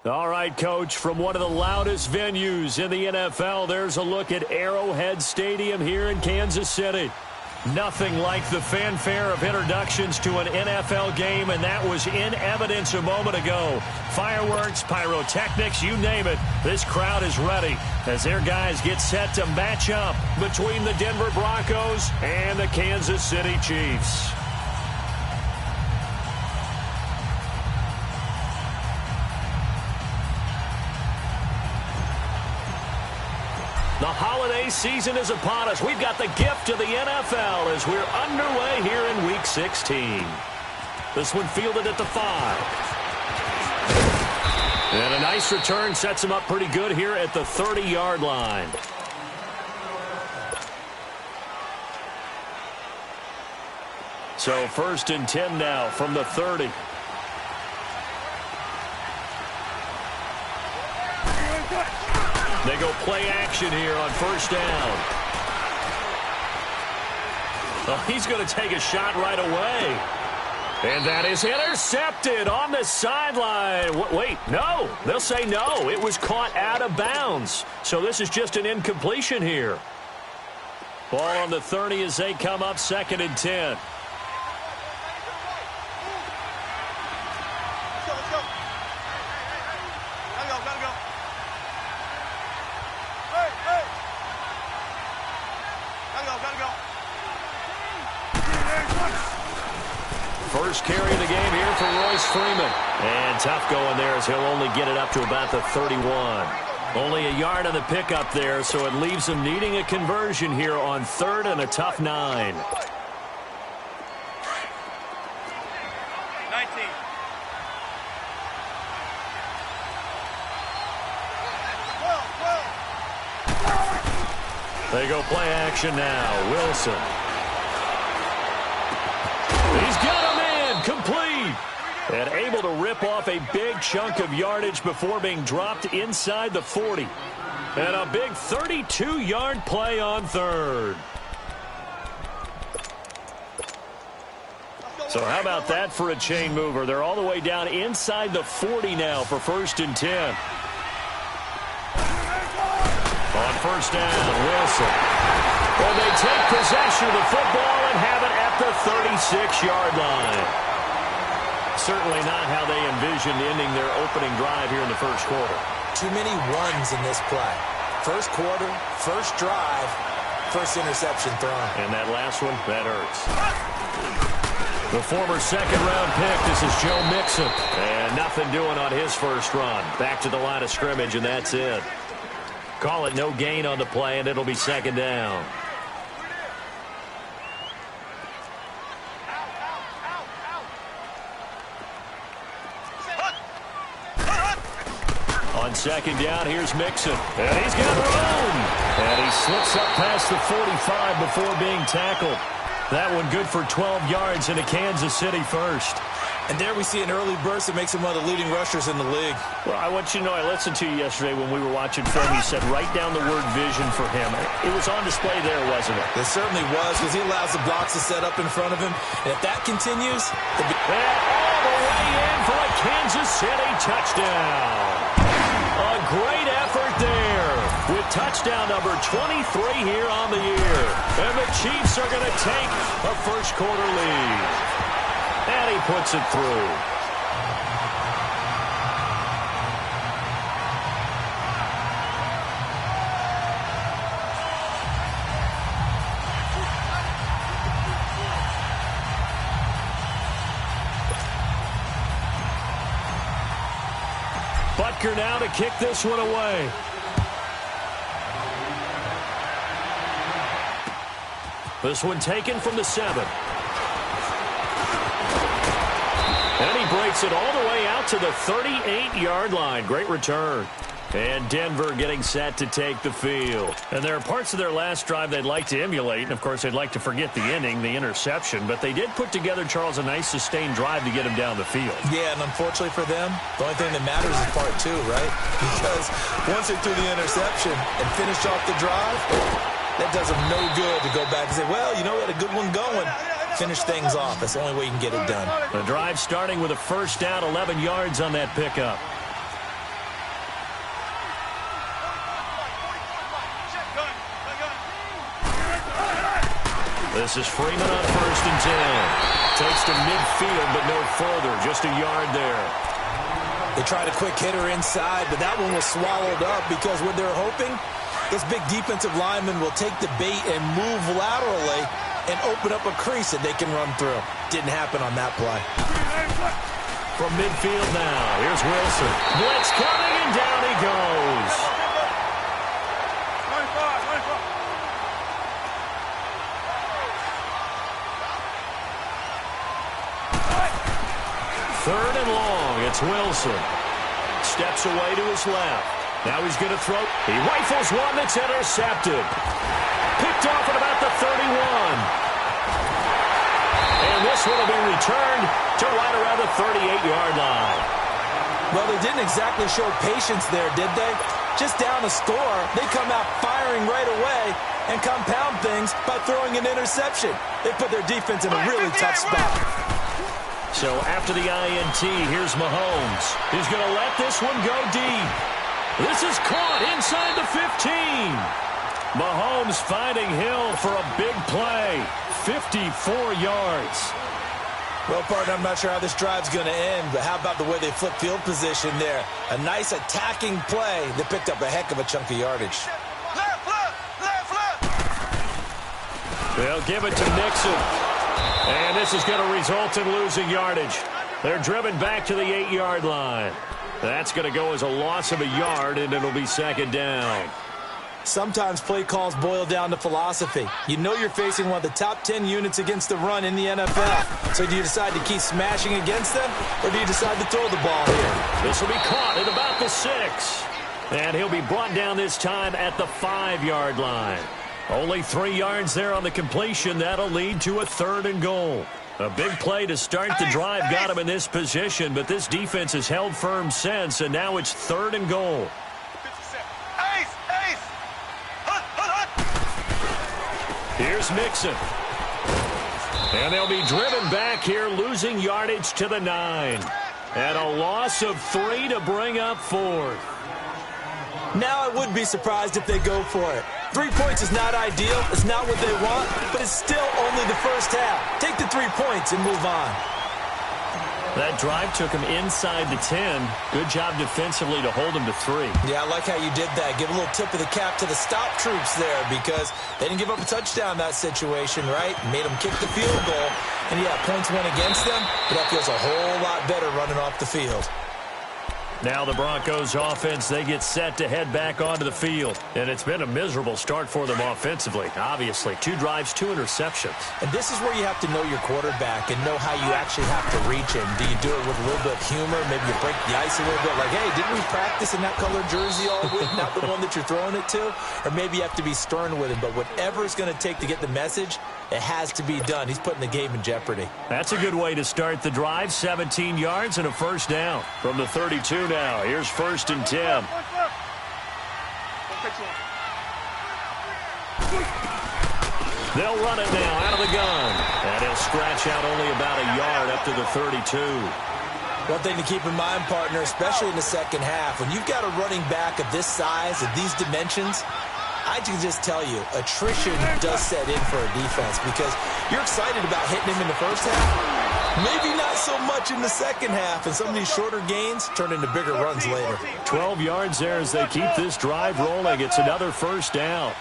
All right, Coach, from one of the loudest venues in the NFL, there's a look at Arrowhead Stadium here in Kansas City. Nothing like the fanfare of introductions to an NFL game, and that was in evidence a moment ago. Fireworks, pyrotechnics, you name it. This crowd is ready as their guys get set to match up between the Denver Broncos and the Kansas City Chiefs. The holiday season is upon us. We've got the gift of the NFL as we're underway here in Week 16. This one fielded at the 5. And a nice return sets him up pretty good here at the 30-yard line. So 1st and 10 now from the 30. They go play action here on 1st down. Oh, he's going to take a shot right away. And that is intercepted on the sideline. Wait, no. They'll say no. It was caught out of bounds. So this is just an incompletion here. Ball on the 30 as they come up 2nd and 10. First carry of the game here for Royce Freeman. And tough going there as he'll only get it up to about the 31. Only a yard on the pickup there, so it leaves him needing a conversion here on 3rd and a tough 9. 19. They go play action now. Wilson. He's got him in. Complete. And able to rip off a big chunk of yardage before being dropped inside the 40. And a big 32-yard play on 3rd. So how about that for a chain mover? They're all the way down inside the 40 now for 1st and 10. On 1st down, Wilson. Well, they take possession of the football and have it at the 36-yard line. Certainly not how they envisioned ending their opening drive here in the 1st quarter. Too many ones in this play. 1st quarter, 1st drive, 1st interception thrown. And that last one, that hurts. The former 2nd-round pick, this is Joe Mixon. And nothing doing on his 1st run. Back to the line of scrimmage, and that's it. Call it no gain on the play, and it'll be 2nd down. On 2nd down, here's Mixon. And he's got room. And he slips up past the 45 before being tackled. That one good for 12 yards into Kansas City 1st. And there we see an early burst that makes him one of the leading rushers in the league. Well, I want you to know, I listened to you yesterday when we were watching film. You said write down the word vision for him. It was on display there, wasn't it? It certainly was, because he allows the blocks to set up in front of him. And if that continues... And all the way in for a Kansas City touchdown. A great effort there with touchdown number 23 here on the year. And the Chiefs are going to take a 1st quarter lead. And he puts it through. Butker now to kick this one away. This one taken from the 7. And he breaks it all the way out to the 38-yard line. Great return. And Denver getting set to take the field. And there are parts of their last drive they'd like to emulate. And, of course, they'd like to forget the inning, the interception. But they did put together, Charles, a nice sustained drive to get him down the field. Yeah, and unfortunately for them, the only thing that matters is part 2, right? Because once they threw the interception and finished off the drive, that does them no good to go back and say, well, you know, we had a good one going. Finish things off. That's the only way you can get it done. The drive starting with a 1st down, 11 yards on that pickup. This is Freeman on 1st and 10. Takes to midfield, but no further. Just a yard there. They tried a quick hitter inside, but that one was swallowed up because what they're hoping, this big defensive lineman will take the bait and move laterally and open up a crease that they can run through. Didn't happen on that play. From midfield now, here's Wilson. Blitz coming, and down he goes. Third and long, it's Wilson. Steps away to his left. Now he's going to throw. He rifles one that's intercepted. Picked off at about the 31. And this one will be returned to right around the 38-yard line. Well, they didn't exactly show patience there, did they? Just down a score, they come out firing right away and compound things by throwing an interception. They put their defense in a really tough spot. So after the INT, here's Mahomes. He's going to let this one go deep. This is caught inside the 15. Mahomes finding Hill for a big play. 54 yards. Well, partner, I'm not sure how this drive's going to end, but how about the way they flip field position there? A nice attacking play that picked up a heck of a chunk of yardage. They'll give it to Nixon. And this is going to result in losing yardage. They're driven back to the 8-yard line. That's going to go as a loss of a yard, and it'll be second down. Sometimes play calls boil down to philosophy. You know you're facing one of the top 10 units against the run in the NFL. So do you decide to keep smashing against them, or do you decide to throw the ball here? This will be caught at about the 6. And he'll be brought down this time at the 5-yard line. Only 3 yards there on the completion. That'll lead to a 3rd and goal. A big play to start the drive got him in this position, but this defense has held firm since, and now it's 3rd and goal. Here's Mixon. And they'll be driven back here, losing yardage to the 9. And a loss of 3 to bring up 4th. Now I would be surprised if they go for it. 3 points is not ideal. It's not what they want, but it's still only the first half. Take the 3 points and move on. That drive took him inside the 10. Good job defensively to hold him to 3. Yeah, I like how you did that. Give a little tip of the cap to the stop troops there because they didn't give up a touchdown in that situation, right? Made them kick the field goal. And, yeah, points went against them, but that feels a whole lot better running off the field. Now the Broncos offense, they get set to head back onto the field. And it's been a miserable start for them offensively, obviously. 2 drives, 2 interceptions. And this is where you have to know your quarterback and know how you actually have to reach him. Do you do it with a little bit of humor? Maybe you break the ice a little bit like, hey, didn't we practice in that color jersey all week? Not the one that you're throwing it to? Or maybe you have to be stern with him. But whatever it's going to take to get the message, it has to be done. He's putting the game in jeopardy. That's a good way to start the drive. 17 yards and a first down. From the 32 now, here's 1st and 10. They'll run it now out of the gun. And he'll scratch out only about a yard up to the 32. One thing to keep in mind, partner, especially in the second half, when you've got a running back of this size, of these dimensions, I can just tell you, attrition does set in for a defense because you're excited about hitting him in the first half. Maybe not so much in the second half, and some of these shorter gains turn into bigger runs later. 12 yards there as they keep this drive rolling. It's another first down.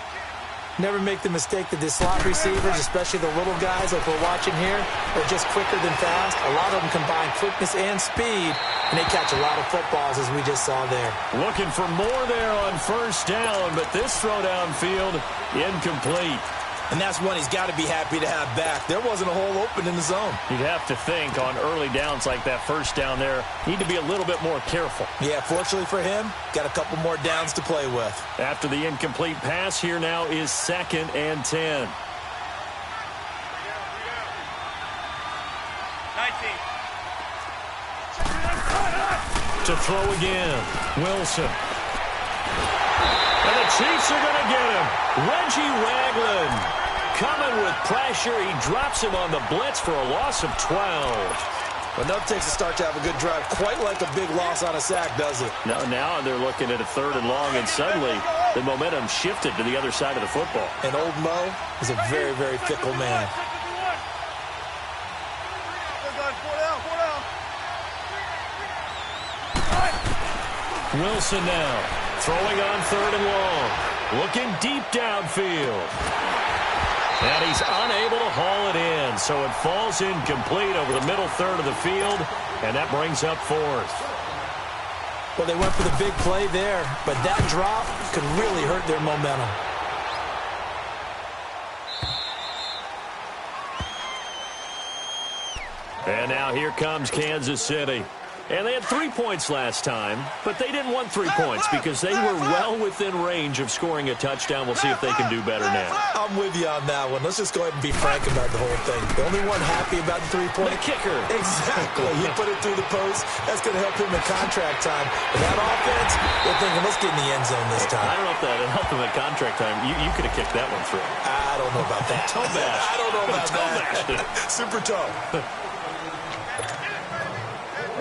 Never make the mistake that the slot receivers, especially the little guys like we're watching here, are just quicker than fast. A lot of them combine quickness and speed, and they catch a lot of footballs, as we just saw there. Looking for more there on first down, but this throw downfield incomplete. And that's one he's got to be happy to have back. There wasn't a hole open in the zone. You'd have to think on early downs like that first down there, need to be a little bit more careful. Yeah, fortunately for him, got a couple more downs to play with. After the incomplete pass, here now is 2nd and 10. 19. To throw again, Wilson. And the Chiefs are going to get him. Reggie Ragland coming with pressure. He drops him on the blitz for a loss of 12. Enough takes a start to have a good drive. Quite like a big loss on a sack, does it? Now they're looking at a 3rd and long, and suddenly the momentum shifted to the other side of the football. And old Mo is a very, very fickle man. Wilson now throwing on 3rd and long. Looking deep downfield. And he's unable to haul it in, so it falls incomplete over the middle third of the field, and that brings up 4th. Well, they went for the big play there, but that drop could really hurt their momentum. And now here comes Kansas City. And they had 3 points last time, but they didn't want 3 points because they were well within range of scoring a touchdown. We'll see if they can do better now. I'm with you on that one. Let's just go ahead and be frank about the whole thing. The only one happy about the 3-point. The kicker. Exactly. He put it through the post. That's going to help him in contract time. But that offense, they're thinking, let's get in the end zone this time. I don't know if that helped him in contract time. You could have kicked that one through. I don't know about that. Toe bash. I don't know about that. Super toe.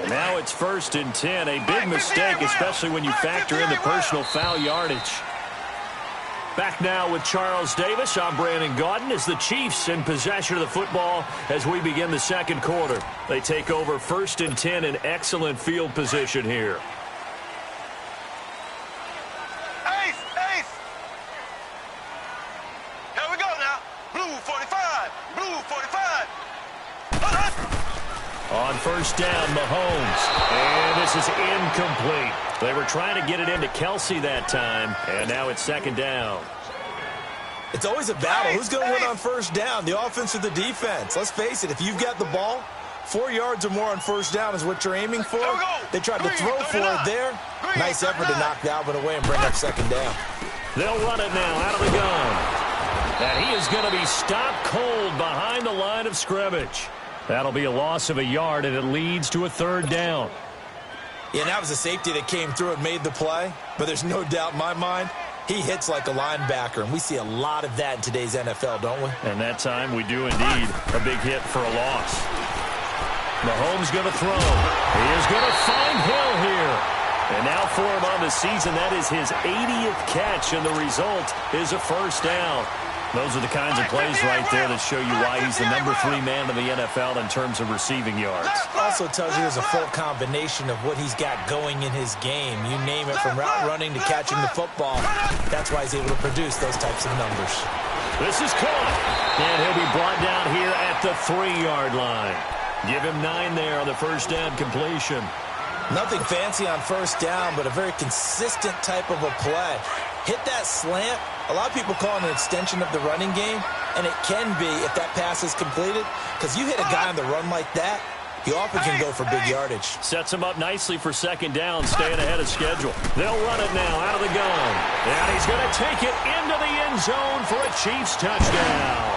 Now it's 1st and 10. A big mistake, especially when you factor in the personal foul yardage. Back now with Charles Davis. I'm Brandon Gaudin as the Chiefs in possession of the football as we begin the second quarter. They take over 1st and 10 in excellent field position here. Ace! Here we go now. Blue 45. Blue 45. On 1st down, Mahomes. And this is incomplete. They were trying to get it into Kelsey that time, and now it's 2nd down. It's always a battle. Who's going to win on 1st down, the offense or the defense? Let's face it, if you've got the ball, 4 yards or more on 1st down is what you're aiming for. They tried to throw for it there. Nice effort to knock that one away and bring up 2nd down. They'll run it now out of the gun. And he is going to be stopped cold behind the line of scrimmage. That'll be a loss of a yard, and it leads to a 3rd down. Yeah, that was a safety that came through and made the play. But there's no doubt in my mind, he hits like a linebacker. And we see a lot of that in today's NFL, don't we? And that time we do indeed. A big hit for a loss. Mahomes going to throw. He is going to find Hill here. And now for him on the season, that is his 80th catch, and the result is a 1st down. Those are the kinds of plays right there that show you why he's the number 3 man in the NFL in terms of receiving yards. Also tells you there's a full combination of what he's got going in his game. You name it, from route running to catching the football. That's why he's able to produce those types of numbers. This is caught. And he'll be brought down here at the 3-yard line. Give him 9 there on the 1st down completion. Nothing fancy on 1st down, but a very consistent type of a play. Hit that slant. A lot of people call it an extension of the running game, and it can be if that pass is completed, because you hit a guy on the run like that, he often can go for big yardage. Sets him up nicely for 2nd down, staying ahead of schedule. They'll run it now out of the gun. And he's going to take it into the end zone for a Chiefs touchdown.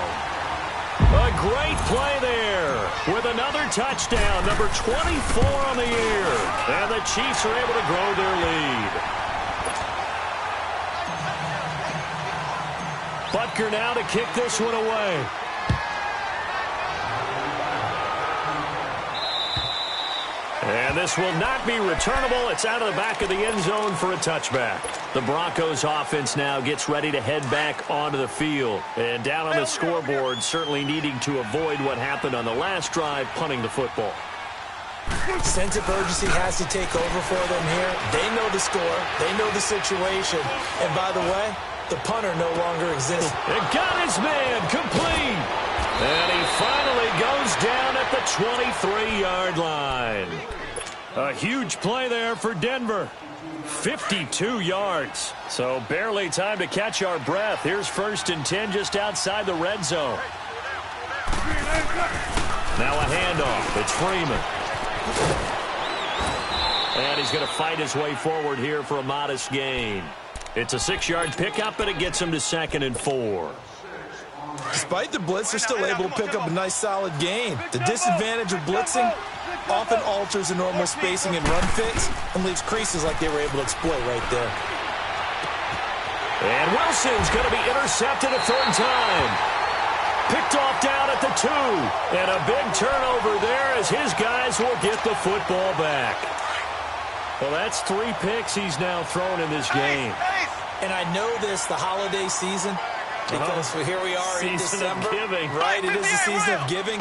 A great play there with another touchdown, number 24 on the year. And the Chiefs are able to grow their lead. Butker now to kick this one away. And this will not be returnable. It's out of the back of the end zone for a touchback. The Broncos offense now gets ready to head back onto the field. And down on the scoreboard, certainly needing to avoid what happened on the last drive, punting the football. Sense of urgency has to take over for them here. They know the score. They know the situation. And by the way, the punter no longer exists. It got his man complete. And he finally goes down at the 23-yard line. A huge play there for Denver. 52 yards. So barely time to catch our breath. Here's 1st and 10 just outside the red zone. Now a handoff. It's Freeman. And he's going to fight his way forward here for a modest gain. It's a 6-yard pickup, and it gets him to 2nd and 4. Despite the blitz, they're still able to pick up a nice, solid gain. The disadvantage of blitzing often alters the normal spacing and run fits and leaves creases like they were able to exploit right there. And Wilson's going to be intercepted a 3rd time. Picked off down at the 2. And a big turnover there as his guys will get the football back. Well, that's 3 picks he's now thrown in this game. And I know this, the holiday season, because here we are in December. Season of giving. Right, it is the season of giving.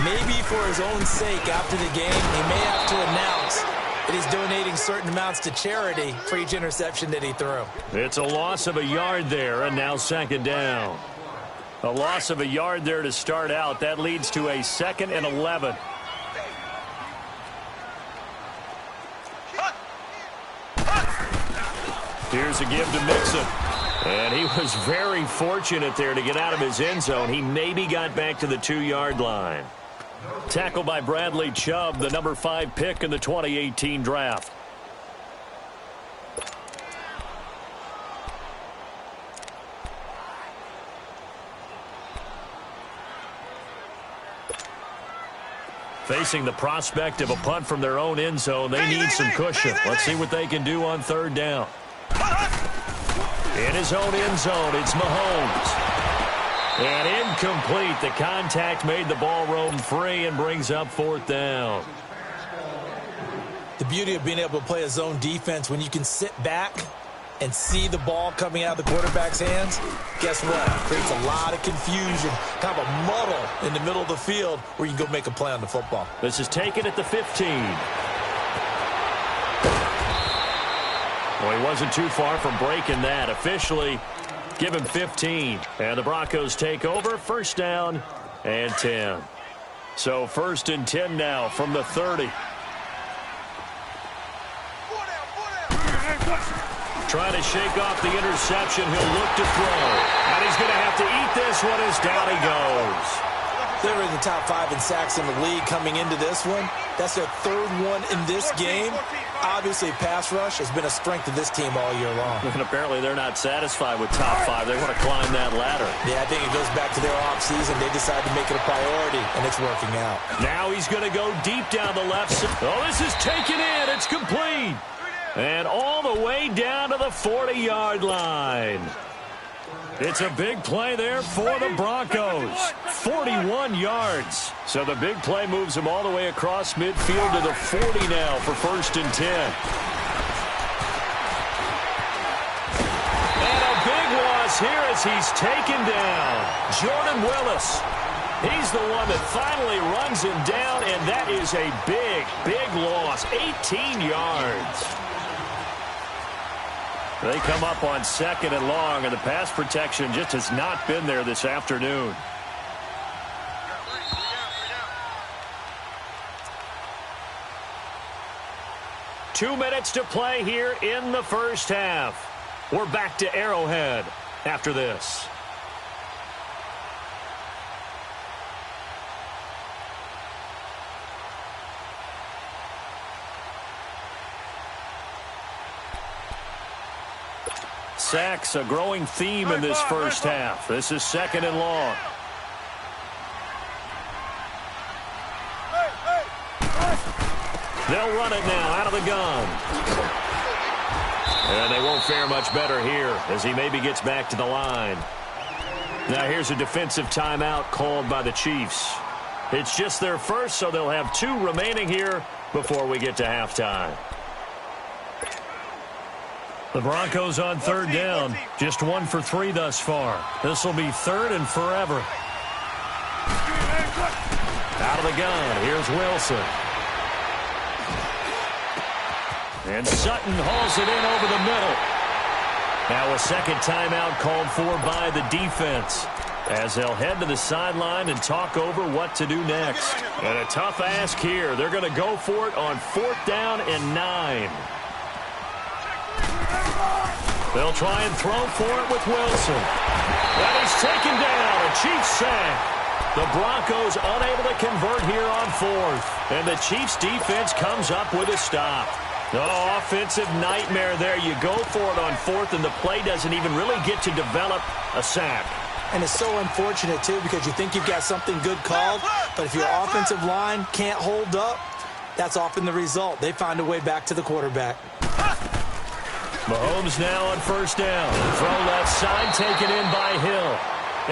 Maybe for his own sake, after the game, he may have to announce that he's donating certain amounts to charity for each interception that he threw. It's a loss of a yard there, and now second down. A loss of a yard there to start out. That leads to a 2nd and 11. Here's a give to Mixon. And he was very fortunate there to get out of his end zone. He maybe got back to the 2-yard line. Tackled by Bradley Chubb, the number 5 pick in the 2018 draft. Facing the prospect of a punt from their own end zone, they need some cushion. Let's see what they can do on 3rd down. In his own end zone, it's Mahomes. And incomplete. The contact made the ball roam free and brings up 4th down. The beauty of being able to play a zone defense, when you can sit back and see the ball coming out of the quarterback's hands, guess what? It creates a lot of confusion, kind of a muddle in the middle of the field where you can go make a play on the football. This is taken at the 15. Well, he wasn't too far from breaking that. Officially, give him 15. And the Broncos take over. 1st down and 10. So 1st and 10 now from the 30. Trying to shake off the interception. He'll look to throw. And he's going to have to eat this one as down he goes. They were in the top 5 in sacks in the league coming into this one. That's their 3rd one in this game. Obviously, pass rush has been a strength of this team all year long. And apparently they're not satisfied with top 5. They want to climb that ladder. Yeah, I think it goes back to their offseason. They decided to make it a priority, and it's working out. Now he's going to go deep down the left side. Oh, this is taken in. It's complete. And all the way down to the 40-yard line. It's a big play there for the Broncos. 41 yards. So the big play moves him all the way across midfield to the 40 now for 1st and 10. And a big loss here as he's taken down. Jordan Willis. He's the one that finally runs him down, and that is a big, big loss. 18 yards. They come up on 2nd and long, and the pass protection just has not been there this afternoon. Two minutes to play here in the 1st half. We're back to Arrowhead after this. Sacks, a growing theme in this 1st half. This is 2nd and long. They'll run it now out of the gun. And they won't fare much better here as he maybe gets back to the line. Now here's a defensive timeout called by the Chiefs. It's just their first, so they'll have 2 remaining here before we get to halftime. The Broncos on 3rd down. Just 1 for 3 thus far. This will be 3rd and forever. Out of the gun. Here's Wilson. And Sutton hauls it in over the middle. Now a 2nd timeout called for by the defense, as they'll head to the sideline and talk over what to do next. And a tough ask here. They're going to go for it on 4th down and 9. They'll try and throw for it with Wilson. And he's taken down. A Chiefs sack. The Broncos unable to convert here on 4th. And the Chiefs defense comes up with a stop. Oh, offensive nightmare there. You go for it on 4th, and the play doesn't even really get to develop a sack. And it's so unfortunate, too, because you think you've got something good called, but if your offensive line can't hold up, that's often the result. They find a way back to the quarterback. Mahomes now on 1st down. Throw left side taken in by Hill.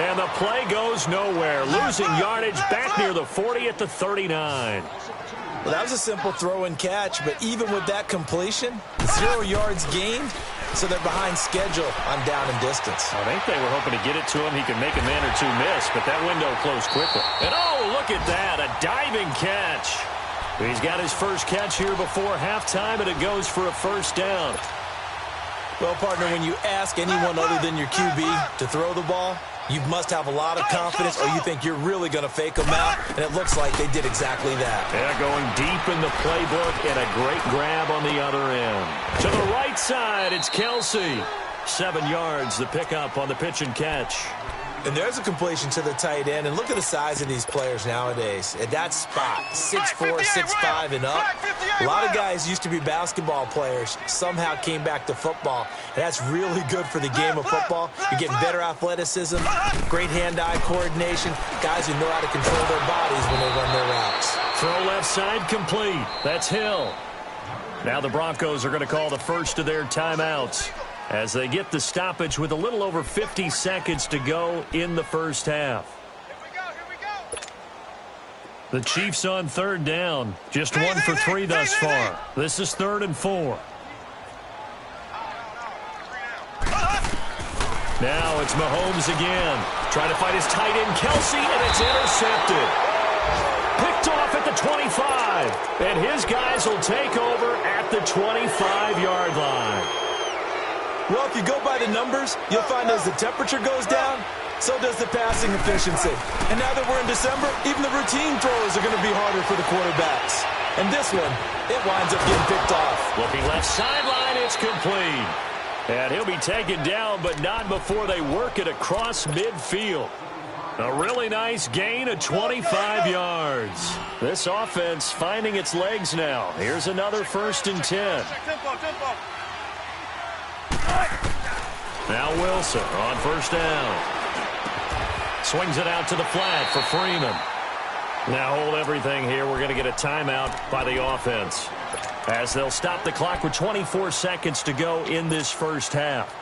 And the play goes nowhere. Losing yardage back near the 40 at the 39. Well, that was a simple throw and catch, but even with that completion, 0 yards gained, so they're behind schedule on down and distance. I think they were hoping to get it to him. He could make a man or two miss, but that window closed quickly. And oh, look at that, a diving catch. He's got his first catch here before halftime, and it goes for a first down. Well, partner, when you ask anyone other than your QB to throw the ball, you must have a lot of confidence, or you think you're really going to fake them out, and it looks like they did exactly that. Yeah, going deep in the playbook, and a great grab on the other end. To the right side, it's Kelsey. 7 yards, the pickup on the pitch and catch. And there's a completion to the tight end, and look at the size of these players nowadays. At that spot, 6'4", 6'5", and up. A lot of guys used to be basketball players, somehow came back to football, and that's really good for the game of football. You're getting better athleticism, great hand-eye coordination, guys who know how to control their bodies when they run their routes. Throw left side complete. That's Hill. Now the Broncos are going to call the first of their timeouts as they get the stoppage with a little over 50 seconds to go in the first half. The Chiefs on third down. Just 1 for 3 thus far. This is 3rd and 4. Now it's Mahomes again. Trying to find his tight end, Kelsey, and it's intercepted. Picked off at the 25. And his guys will take over at the 25-yard line. Well, if you go by the numbers, you'll find as the temperature goes down, so does the passing efficiency. And now that we're in December, even the routine throws are going to be harder for the quarterbacks. And this one, it winds up getting picked off. Looking left sideline, it's complete. And he'll be taken down, but not before they work it across midfield. A really nice gain of 25 yards. This offense finding its legs now. Here's another 1st and 10. Now Wilson on first down. Swings it out to the flat for Freeman. Now hold everything here. We're going to get a timeout by the offense, as they'll stop the clock with 24 seconds to go in this first half.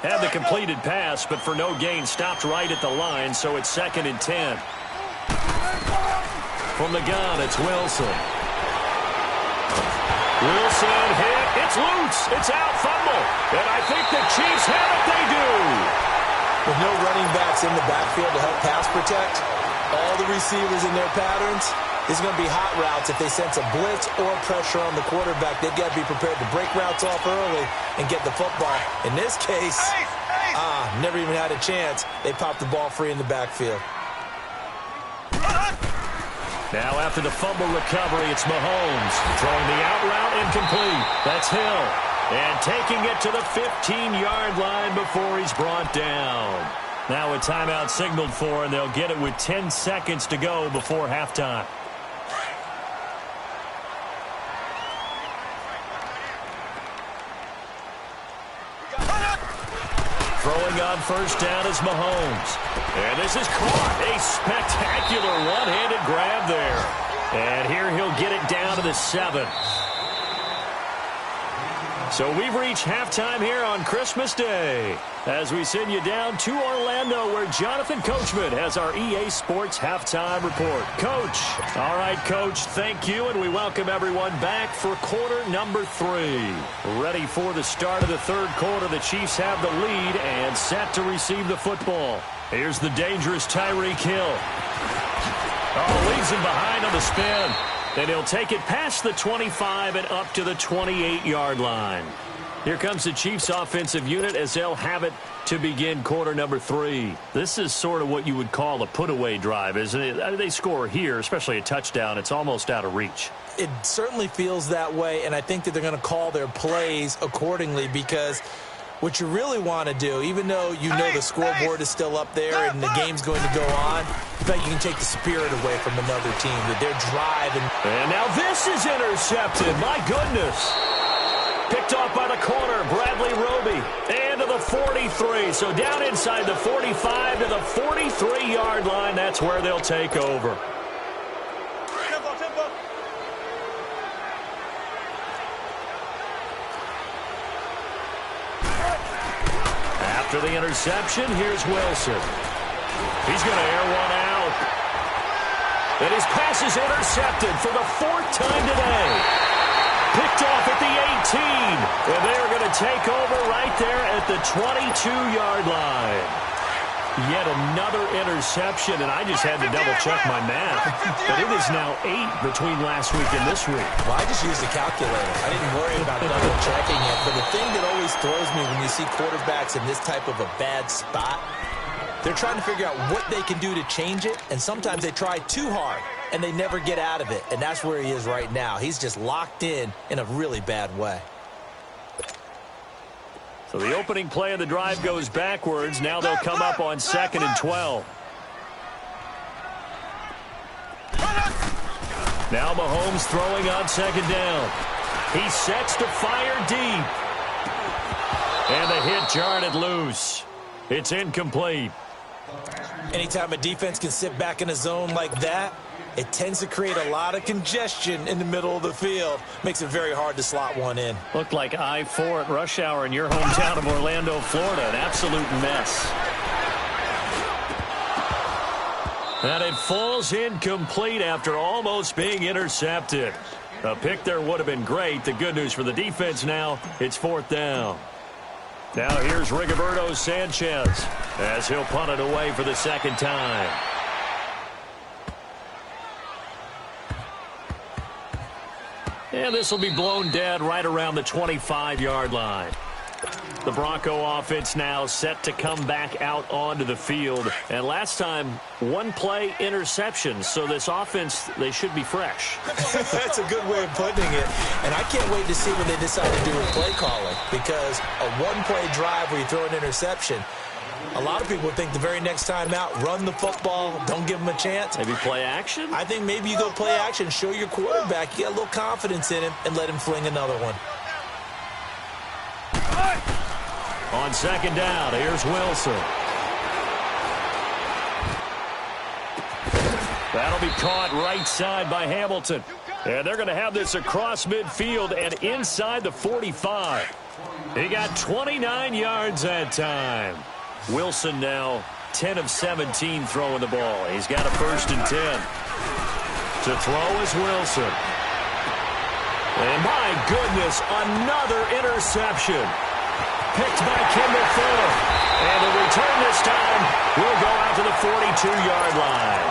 Had the completed pass, but for no gain, stopped right at the line, so it's 2nd and 10. From the gun, it's Wilson. Wilson hit. It's loose. It's out. Fumble. And I think the Chiefs have it. They do. With no running backs in the backfield to help pass protect, all the receivers in their patterns, this is going to be hot routes. If they sense a blitz or pressure on the quarterback, they've got to be prepared to break routes off early and get the football. In this case, never even had a chance. They popped the ball free in the backfield. Now after the fumble recovery, it's Mahomes throwing the out route incomplete. That's Hill. And taking it to the 15-yard line before he's brought down. Now a timeout signaled for, and they'll get it with 10 seconds to go before halftime. Throwing on first down is Mahomes. And this is caught. A spectacular one-handed grab there. And here he'll get it down to the 7. So we've reached halftime here on Christmas Day as we send you down to Orlando, where Jonathan Coachman has our EA Sports Halftime Report. Coach. All right, Coach, thank you, and we welcome everyone back for quarter number 3. Ready for the start of the third quarter. The Chiefs have the lead and set to receive the football. Here's the dangerous Tyreek Hill. Oh, leaves him behind on the spin. And he'll take it past the 25 and up to the 28-yard line. Here comes the Chiefs offensive unit as they'll have it to begin quarter number 3. This is sort of what you would call a put-away drive, isn't it? They score here, especially a touchdown. It's almost out of reach. It certainly feels that way, and I think that they're going to call their plays accordingly, because what you really want to do, even though you know the scoreboard is still up there and the game's going to go on, in fact, you can take the spirit away from another team, that they're driving. And now this is intercepted. My goodness. Picked off by the corner, Bradley Roby. And to the 43. So down inside the 45 to the 43-yard line. That's where they'll take over. After the interception, here's Wilson. He's going to air one out. And his pass is intercepted for the 4th time today. Picked off at the 18. And they're going to take over right there at the 22-yard line. Yet another interception, and I just had to double-check my math. But it is now 8 between last week and this week. Well, I just used a calculator. I didn't worry about double-checking it. But the thing that always throws me when you see quarterbacks in this type of a bad spot, they're trying to figure out what they can do to change it, and sometimes they try too hard, and they never get out of it. And that's where he is right now. He's just locked in a really bad way. So the opening play of the drive goes backwards. Now they'll come up on 2nd and 12. Now Mahomes throwing on 2nd down. He sets to fire deep. And the hit jarred it loose. It's incomplete. Anytime a defense can sit back in a zone like that, it tends to create a lot of congestion in the middle of the field. Makes it very hard to slot one in. Looked like I-4 at rush hour in your hometown of Orlando, Florida. An absolute mess. And it falls incomplete after almost being intercepted. A pick there would have been great. The good news for the defense now, it's 4th down. Now here's Rigoberto Sanchez as he'll punt it away for the 2nd time. And this will be blown dead right around the 25-yard line. The Bronco offense now set to come back out onto the field. And last time, one play interception. So this offense, they should be fresh. That's a good way of putting it. And I can't wait to see what they decide to do with play calling. Because a one-play drive where you throw an interception, a lot of people think the very next time out, run the football, don't give them a chance. Maybe play action? I think maybe you go play action, show your quarterback, you got a little confidence in him, and let him fling another one. On 2nd down, here's Wilson. That'll be caught right side by Hamilton. And they're going to have this across midfield and inside the 45. He got 29 yards that time. Wilson now 10 of 17 throwing the ball. He's got a 1st and 10. To throw is Wilson. And my goodness, another interception. Picked by Kimball Fuller. And the return this time will go out to the 42-yard line.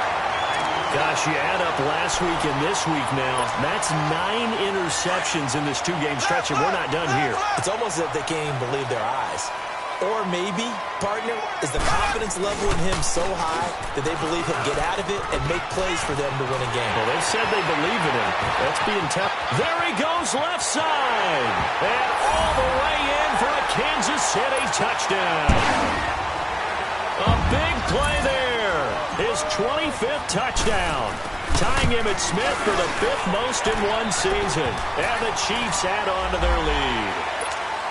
Gosh, you add up last week and this week now, that's 9 interceptions in this 2-game stretch, and we're not done here. It's almost as if they can't even believe their eyes. Or maybe, partner, is the confidence level in him so high that they believe he'll get out of it and make plays for them to win a game. Well, they've said they believe in him. That's being tough. There he goes left side. And all the way in for a Kansas City touchdown. A big play there. His 25th touchdown. Tying him at Smith for the 5th most in one season. And the Chiefs add on to their lead.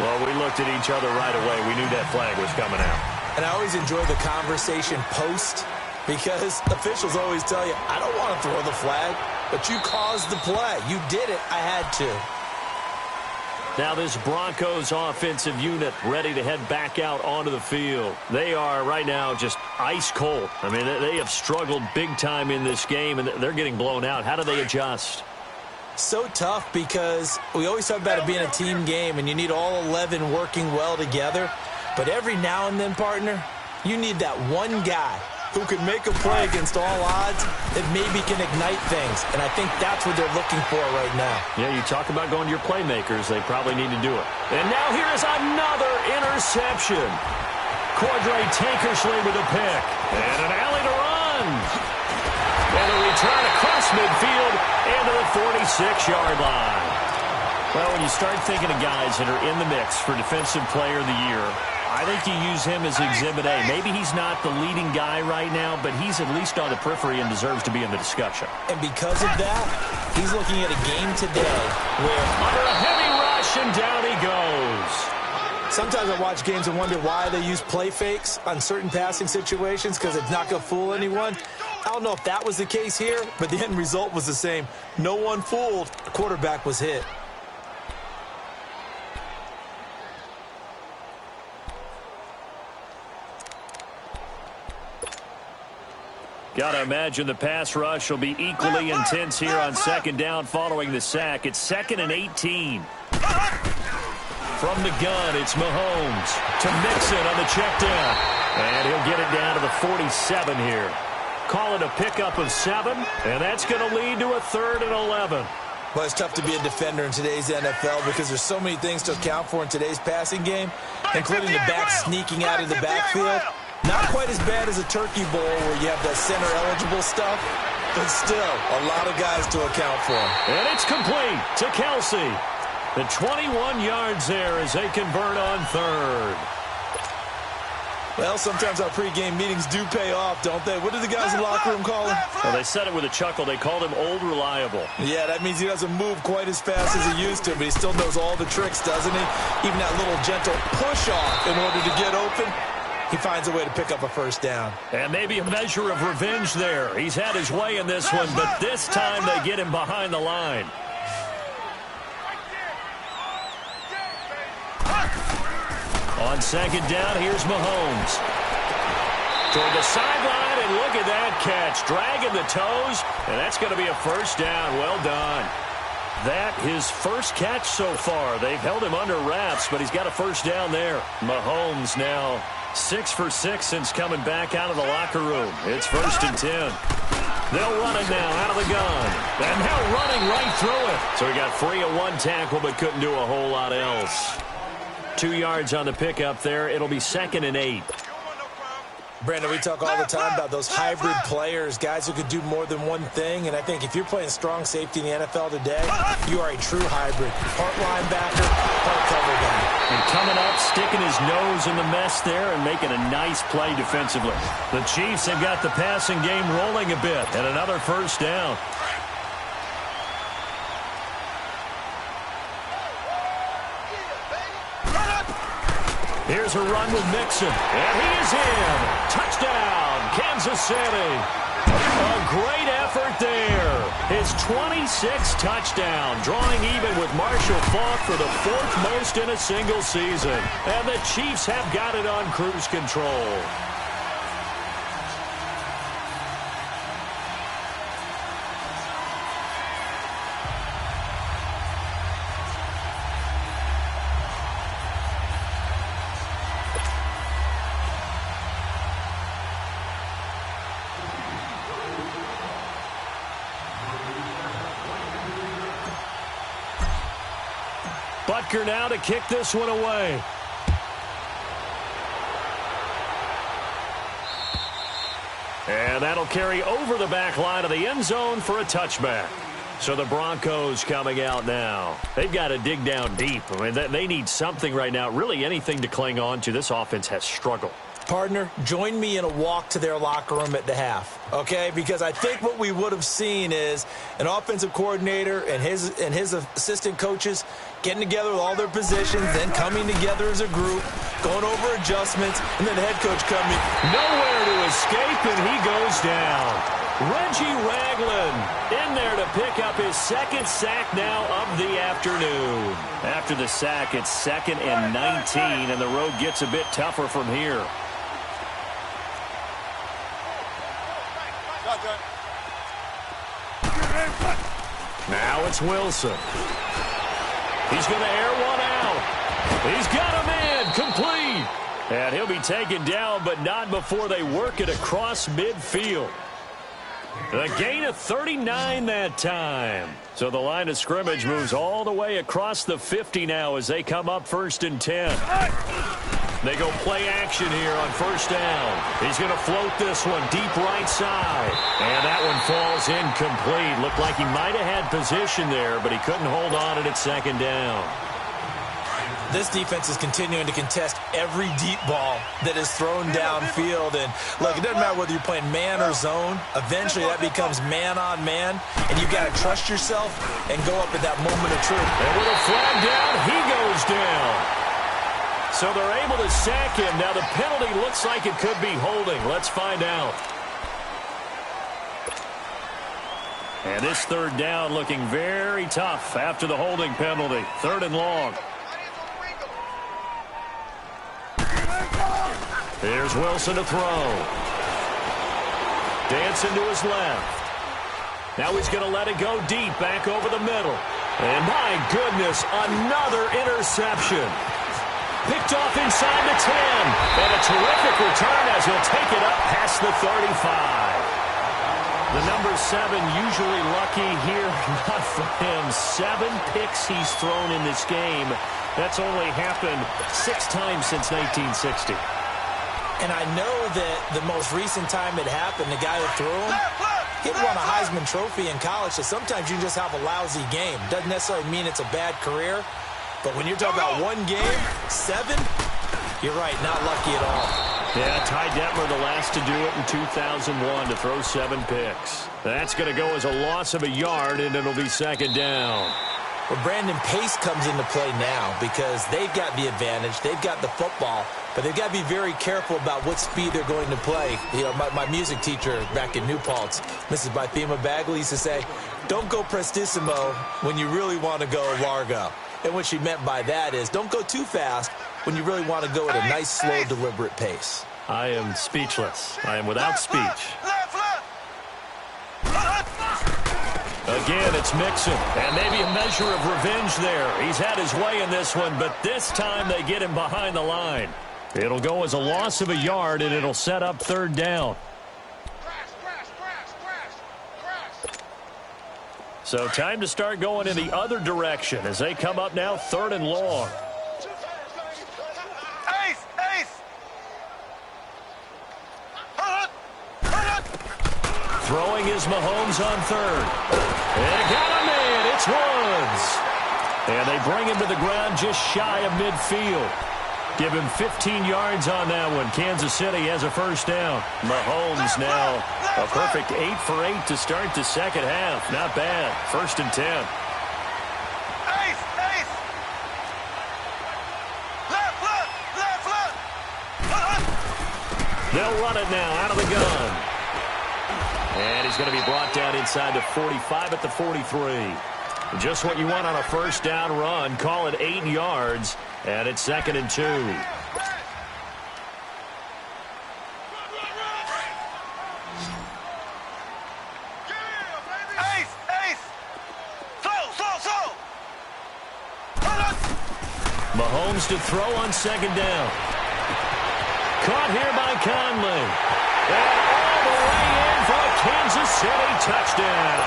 Well, we looked at each other right away. We knew that flag was coming out. And I always enjoy the conversation post because officials always tell you, I don't want to throw the flag, but you caused the play. You did it. I had to. Now this Broncos offensive unit ready to head back out onto the field. They are right now just ice cold. I mean, they have struggled big time in this game, and they're getting blown out. How do they adjust? So tough because we always talk about it being a team game, and you need all 11 working well together. But every now and then, partner, you need that one guy who can make a play against all odds that maybe can ignite things. And I think that's what they're looking for right now. Yeah, you talk about going to your playmakers. They probably need to do it. And now here is another interception. Cordray Tankersley with a pick. And an alley to run. And a return across midfield into the 46-yard line. Well, when you start thinking of guys that are in the mix for Defensive Player of the Year, I think you use him as Exhibit A. Maybe he's not the leading guy right now, but he's at least on the periphery and deserves to be in the discussion. And because of that, he's looking at a game today where under a heavy rush, and down he goes. Sometimes I watch games and wonder why they use play fakes on certain passing situations because it's not going to fool anyone. I don't know if that was the case here, but the end result was the same. No one fooled. The quarterback was hit. Got to imagine the pass rush will be equally intense here on 2nd down following the sack. It's 2nd and 18. From the gun, it's Mahomes to Mixon on the check down. And he'll get it down to the 47 here. Call it a pickup of 7, and that's going to lead to a 3rd and 11. Well, it's tough to be a defender in today's NFL because there's so many things to account for in today's passing game, including the back sneaking out of the backfield. Not quite as bad as a turkey bowl where you have the center-eligible stuff, but still a lot of guys to account for. And it's complete to Kelsey. The 21 yards there as they convert on 3rd. Well, sometimes our pregame meetings do pay off, don't they? What do the guys in the locker room call him? Well, they said it with a chuckle. They called him Old Reliable. Yeah, that means he doesn't move quite as fast as he used to, but he still knows all the tricks, doesn't he? Even that little gentle push-off in order to get open, he finds a way to pick up a first down. And maybe a measure of revenge there. He's had his way in this one, but this time they get him behind the line. On 2nd down, here's Mahomes. Toward the sideline, and look at that catch. Dragging the toes, and that's going to be a first down. Well done. That his first catch so far. They've held him under wraps, but he's got a first down there. Mahomes now 6 for 6 since coming back out of the locker room. It's 1st and 10. They'll run it now out of the gun. And now running right through it. So he got free of 1 tackle, but couldn't do a whole lot else. 2 yards on the pickup there. It'll be 2nd and 8. Brandon, we talk all the time about those hybrid players, guys who could do more than one thing, and I think if you're playing strong safety in the NFL today, you are a true hybrid. Part linebacker, part cover guy. And coming up, sticking his nose in the mess there and making a nice play defensively. The Chiefs have got the passing game rolling a bit, and another first down. Here's a run with Mixon, and he is in. Touchdown, Kansas City. A great effort there. His 26th touchdown, drawing even with Marshall Faulk for the 4th most in a single season. And the Chiefs have got it on cruise control. Butker now to kick this one away. And that'll carry over the back line of the end zone for a touchback. So the Broncos coming out now. They've got to dig down deep. I mean, they need something right now, really anything to cling on to. This offense has struggled. Partner, join me in a walk to their locker room at the half, okay? Because I think what we would have seen is an offensive coordinator and his assistant coaches getting together with all their positions, then coming together as a group, going over adjustments, and then the head coach coming. Nowhere to escape, and he goes down. Reggie Ragland in there to pick up his 2nd sack now of the afternoon. After the sack, it's 2nd and 19, and the road gets a bit tougher from here. Now it's Wilson. He's going to air one out. He's got him in, complete. And he'll be taken down, but not before they work it across midfield. A gain of 39 that time. So the line of scrimmage moves all the way across the 50 now as they come up 1st and 10. They go play action here on 1st down. He's going to float this one deep right side. And that one falls incomplete. Looked like he might have had position there, but he couldn't hold on it at 2nd down. This defense is continuing to contest every deep ball that is thrown downfield. And, look, it doesn't matter whether you're playing man or zone. Eventually, that becomes man on man, and you've got to trust yourself and go up at that moment of truth. And with a flag down, he goes down. So they're able to sack him. Now, the penalty looks like it could be holding. Let's find out. And this 3rd down looking very tough after the holding penalty. 3rd and long. Here's Wilson to throw. Dancing to his left. Now he's going to let it go deep back over the middle. And my goodness, another interception. Picked off inside the 10. And a terrific return as he'll take it up past the 35. The number 7 usually lucky here. Not for him. 7 picks he's thrown in this game. That's only happened 6 times since 1960. And I know that the most recent time it happened, the guy who threw him, he won a Heisman Trophy in college, so sometimes you just have a lousy game. Doesn't necessarily mean it's a bad career, but when you're talking about one game, 7, you're right, not lucky at all. Yeah, Ty Detmer, the last to do it in 2001, to throw 7 picks. That's going to go as a loss of a yard, and it'll be second down. Well, Brandon, pace comes into play now because they've got the advantage. They've got the football, but they've got to be very careful about what speed they're going to play. You know, my music teacher back in New Paltz, Mrs. Bythema Bagley, used to say, don't go prestissimo when you really want to go largo. And what she meant by that is don't go too fast when you really want to go at a nice, slow, deliberate pace. I am speechless. I am without speech. Again, it's Mixon, and maybe a measure of revenge there. He's had his way in this one, but this time they get him behind the line. It'll go as a loss of a yard, and it'll set up third down. So time to start going in the other direction as they come up now third and long. Throwing is Mahomes on third. And got a man. It's Woods. And they bring him to the ground just shy of midfield. Give him 15 yards on that one. Kansas City has a first down. Mahomes now a perfect 8 for 8 to start the second half. Not bad. First and 10. They'll run it now out of the gun. And he's going to be brought down inside the 45 at the 43. Just what you want on a first down run. Call it 8 yards. And it's second and 2. Mahomes to throw on second down. Caught here by Conley. And all the way in for a Kansas City touchdown.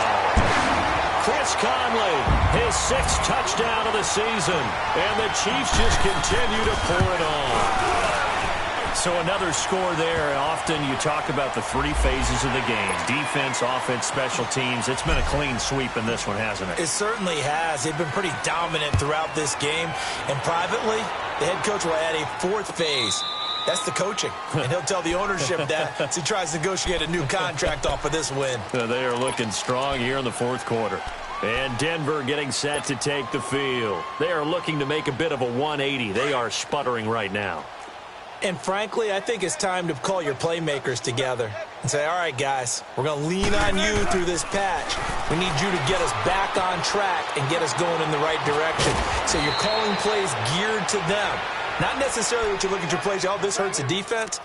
Chris Conley, his 6th touchdown of the season. And the Chiefs just continue to pour it on. So another score there. Often you talk about the 3 phases of the game. Defense, offense, special teams. It's been a clean sweep in this one, hasn't it? It certainly has. They've been pretty dominant throughout this game. And privately, the head coach will add a 4th phase. That's the coaching. And he'll tell the ownership that as he tries to negotiate a new contract off of this win. They are looking strong here in the 4th quarter. And Denver getting set to take the field. They are looking to make a bit of a 180. They are sputtering right now. And frankly, I think it's time to call your playmakers together and say, all right, guys, we're going to lean on you through this patch. We need you to get us back on track and get us going in the right direction. So you're calling plays geared to them. Not necessarily what you look at your plays, oh, this hurts the defense.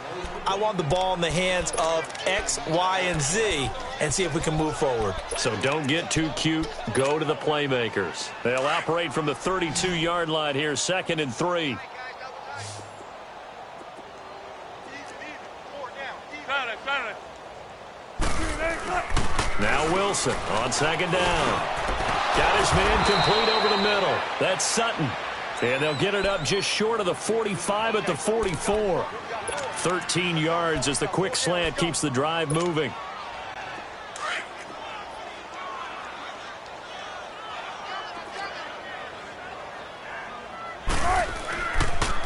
I want the ball in the hands of X, Y, and Z and see if we can move forward. So don't get too cute. Go to the playmakers. They'll operate from the 32-yard line here, second and 3. Now Wilson on second down. Got his man complete over the middle. That's Sutton. And they'll get it up just short of the 45 at the 44. 13 yards as the quick slant keeps the drive moving.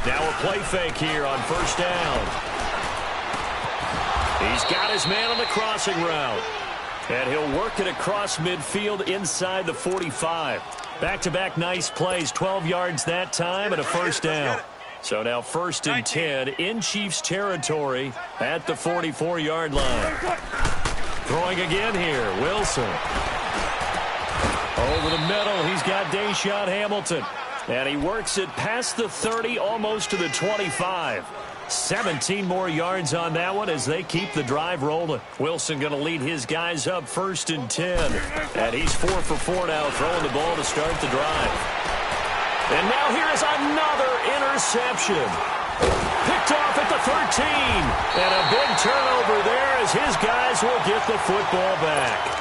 Now a play fake here on first down. He's got his man on the crossing route. And he'll work it across midfield inside the 45. Back-to-back nice plays, 12 yards that time and a first down. So now first and 10 in Chiefs territory at the 44-yard line. Throwing again here, Wilson. Over the middle, he's got Deshaun Hamilton. And he works it past the 30, almost to the 25. 17 more yards on that one as they keep the drive rolling. Wilson going to lead his guys up 1st and 10. And he's 4 for 4 now, throwing the ball to start the drive. And now here is another interception. Picked off at the 13. And a big turnover there as his guys will get the football back.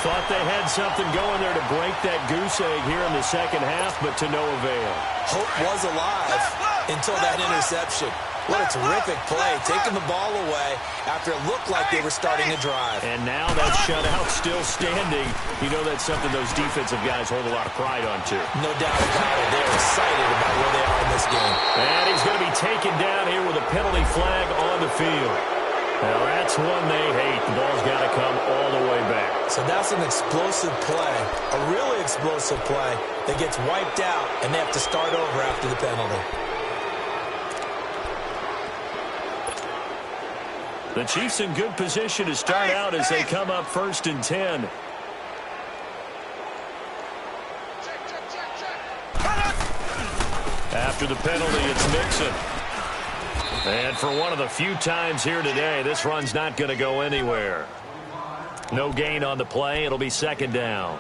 Thought they had something going there to break that goose egg here in the second half, but to no avail. Hope was alive until that interception. What a terrific play, taking the ball away after it looked like they were starting a drive. And now that shutout still standing. You know that's something those defensive guys hold a lot of pride on, too. No doubt about it. They're excited about where they are in this game. And he's going to be taken down here with a penalty flag on the field. Now, that's one they hate. The ball's got to come all the way back. So that's an explosive play, a really explosive play that gets wiped out, and they have to start over after the penalty. The Chiefs in good position to start out as they come up 1st and 10. After the penalty, it's Mixon. And for one of the few times here today, this run's not going to go anywhere. No gain on the play. It'll be 2nd down.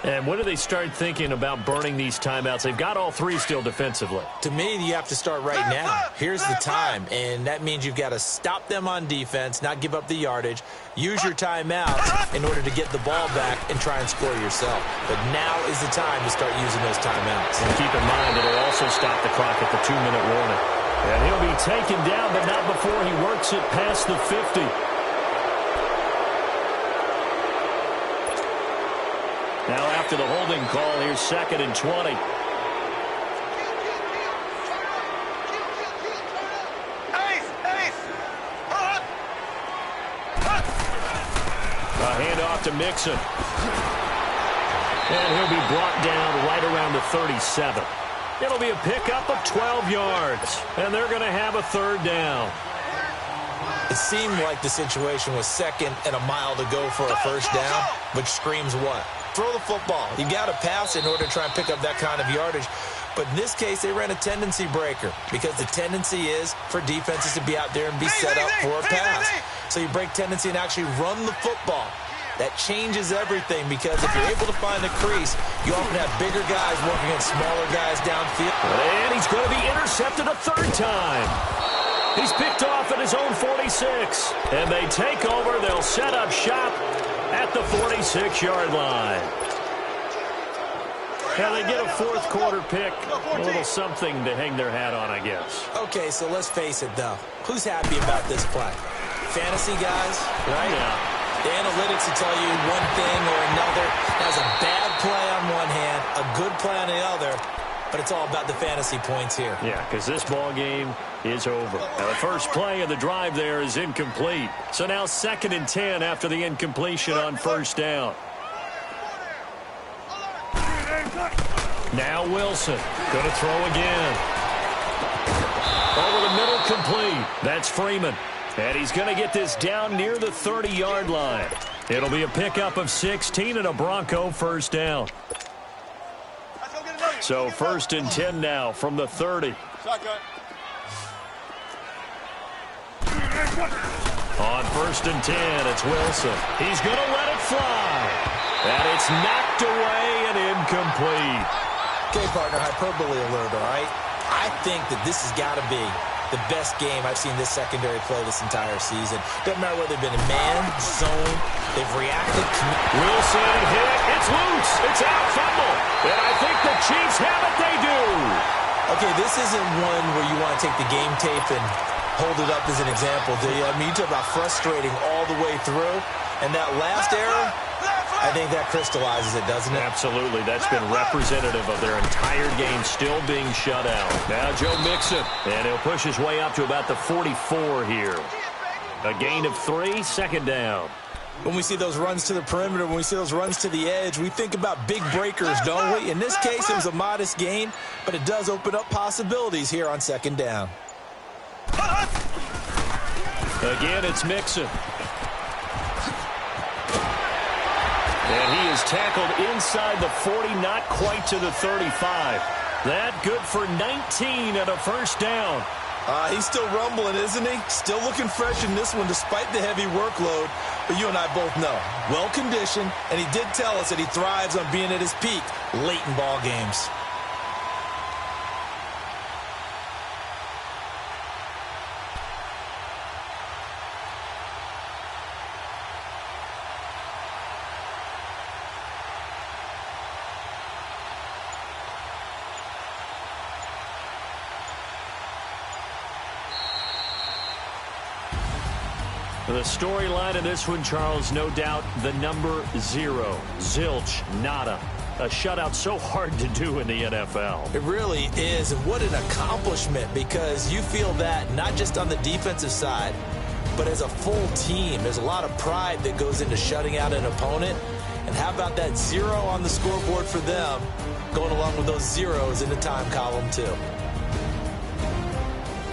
And when do they start thinking about burning these timeouts? They've got all 3 still defensively. To me, you have to start right now. Here's the time, and that means you've got to stop them on defense, not give up the yardage, use your timeouts in order to get the ball back and try and score yourself. But now is the time to start using those timeouts. And keep in mind, it'll also stop the clock at the 2-minute warning. And he'll be taken down, but not before he works it past the 50. Now after the holding call, here's 2nd and 20. A handoff to Mixon. And he'll be brought down right around the 37. It'll be a pickup of 12 yards. And they're going to have a 3rd down. It seemed like the situation was 2nd and a mile to go for a 1st down, which screams what? Throw the football. You got to pass in order to try and pick up that kind of yardage. But in this case, they ran a tendency breaker because the tendency is for defenses to be out there and be set up for a pass. So you break tendency and actually run the football. That changes everything because if you're able to find the crease, you often have bigger guys working against smaller guys downfield. And he's going to be intercepted a 3rd time. He's picked off at his own 46. And they take over. They'll set up shop at the 46-yard line. Now they get a 4th quarter pick. A little something to hang their hat on, I guess. Okay, so let's face it, though. Who's happy about this play? Fantasy guys, right? Yeah. The analytics will tell you one thing or another. That's a bad play on one hand, a good play on the other. But it's all about the fantasy points here. Yeah, because this ball game is over. Now, the first play of the drive there is incomplete. So now 2nd and 10 after the incompletion on 1st down. Now Wilson going to throw again. Over the middle, complete. That's Freeman. And he's going to get this down near the 30-yard line. It'll be a pickup of 16 and a Bronco 1st down. So 1st and 10 now from the 30. On 1st and 10, it's Wilson. He's going to let it fly. And it's knocked away and incomplete. Okay, partner, hyperbole alert, all right? I think that this has got to be the best game I've seen this secondary play this entire season. Doesn't matter whether they've been in man, zone, they've reacted. Wilson hit. It's loose. It's out. Fumble. And I think the Chiefs have it. They do. Okay, this isn't one where you want to take the game tape and hold it up as an example, do you? I mean, you talk about frustrating all the way through. And that last error, I think that crystallizes it, doesn't it? Absolutely. That's been representative of their entire game still being shut out. Now Joe Mixon. And he'll push his way up to about the 44 here. A gain of 3, 2nd down. When we see those runs to the perimeter, when we see those runs to the edge, we think about big breakers, don't we? In this case, it was a modest gain, but it does open up possibilities here on 2nd down. Again, it's Mixon. And he is tackled inside the 40, not quite to the 35. That good for 19 and a 1st down. He's still rumbling, isn't he? Still looking fresh in this one despite the heavy workload. But you and I both know, well-conditioned, and he did tell us that he thrives on being at his peak late in ball games. The storyline in this one, Charles, no doubt the number 0. Zilch, nada. A shutout so hard to do in the NFL. It really is, and what an accomplishment, because you feel that not just on the defensive side, but as a full team. There's a lot of pride that goes into shutting out an opponent. And how about that 0 on the scoreboard for them, going along with those zeros in the time column too.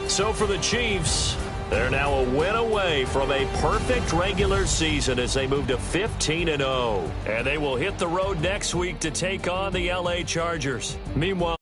So for the Chiefs, they're now a win away from a perfect regular season as they move to 15-0. And they will hit the road next week to take on the LA Chargers. Meanwhile,